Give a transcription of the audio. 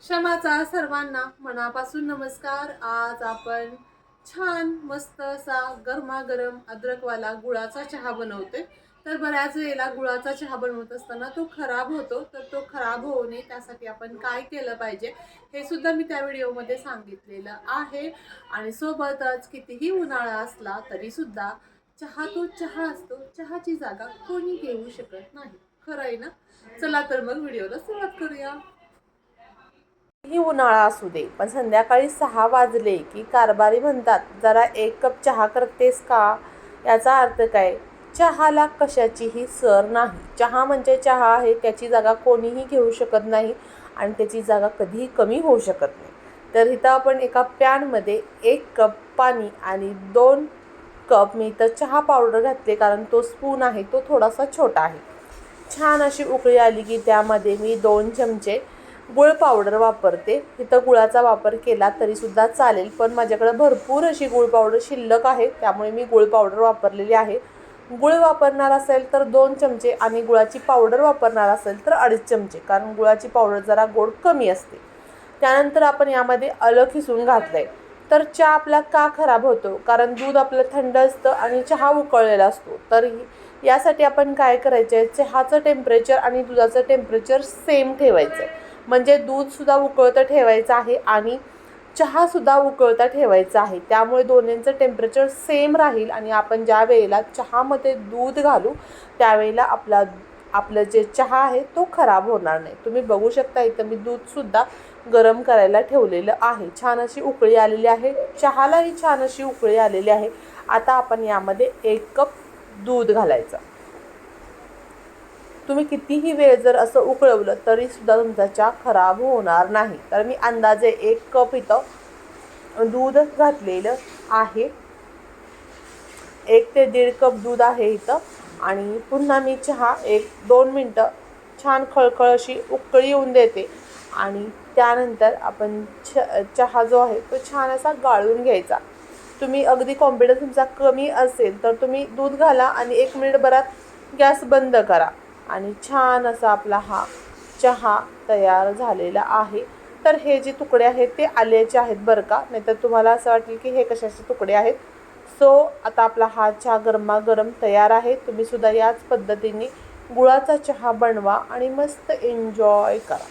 क्षमाचा सर्वांना मनापासून नमस्कार। आज आपण छान मस्त असा गरमागरम अद्रकवाला गुळाचा चहा बनवतोय। तर बऱ्याच वेळेला गुळाचा चहा बनवत असताना तो खराब होतो, तर तो खराब होऊ नये त्यासाठी आपण काय केलं पाहिजे हे सुद्धा मी त्या व्हिडिओमध्ये सांगितलेलं आहे। आणि सोबतच कितीही उन्हाळा असला तरी सुद्धा चहा तो चहा असतो, चहाची जागा कोणी घेऊ शकत नाही। खरं आहे ना? चला तर मग व्हिडिओला सुरुवात करूया। ही उन्हाळा असू दे, पण संध्याकाळी 6 वाजले की कारभारी म्हणतात, जरा 1 कप चहा करतेस का? याचा अर्थ काय? चहाला कशाचीही सर नाही। चहा म्हणजे चहा आहे, त्याची जागा कोणीही घेऊ शकत नाही आणि त्याची जागा कधीही कमी होऊ शकत नाही। तर इथं आपण एका पॅनमध्ये 1 कप पाणी आणि 2 कप मी इथं चहा पावडर घातले, कारण तो स्पून आहे तो थोडासा छोटा आहे। छान अशी उकळी आली की त्यामध्ये मी 2 चमचे गुळ पावडर वापरते। इथं गुळाचा वापर केला तरीसुद्धा चालेल, पण माझ्याकडे भरपूर अशी गुळ पावडर शिल्लक आहे, त्यामुळे मी गुळ पावडर वापरलेली आहे। गुळ वापरणार असेल तर 2 चमचे आणि गुळाची पावडर वापरणार असेल तर 2.5 चमचे, कारण गुळाची पावडर जरा गोड कमी असते। त्यानंतर आपण यामध्ये आलं खिसून घातलं आहे। तर चहा आपला का खराब होतो? कारण दूध आपलं थंड असतं आणि चहा उकळलेला असतो। तर यासाठी आपण काय करायचं आहे, चहाचं टेम्परेचर आणि दुधाचं टेम्परेचर सेम ठेवायचं आहे। म्हणजे दूधसुद्धा उकळतं ठेवायचं आहे आणि चहासुद्धा उकळता ठेवायचा आहे। त्यामुळे दोन्हींचं टेम्परेचर सेम राहील आणि आपण ज्या वेळेला चहामध्ये दूध घालू त्यावेळेला आपलं जे चहा आहे तो खराब होणार नाही। तुम्ही बघू शकता इथं मी दूधसुद्धा गरम करायला ठेवलेलं आहे। छान अशी उकळी आलेली आहे, चहालाही छान अशी उकळी आलेली आहे। आता आपण यामध्ये 1 कप दूध घालायचं। तुम्ही कितीही वेळ जर असं उकळवलं तरीसुद्धा तुमचा चहा खराब होणार नाही। तर मी अंदाजे 1 कप इथं दूध घातलेलं आहे, 1 ते 1.5 कप दूध आहे इथं। आणि पुन्हा मी चहा 1-2 मिनटं छान खळखळ अशी उकळी येऊन देते आणि त्यानंतर आपण चहा जो आहे तो छान असा गाळून घ्यायचा। तुम्ही अगदी कॉन्फिडन्स तुमचा कमी असेल तर तुम्ही दूध घाला आणि 1 मिनिटभरात गॅस बंद करा आणि छान असा आपला हा चहा तयार झालेला आहे। तर हे जे तुकडे आहेत ते आल्याचे आहेत बरं का, नाहीतर तुम्हाला असं वाटेल की हे कशाचे तुकडे आहेत। सो आता आपला हा चहा गरमागरम तयार आहे। तुम्ही सुद्धा याच पद्धतीने गुळाचा चहा बनवा आणि मस्त एन्जॉय करा।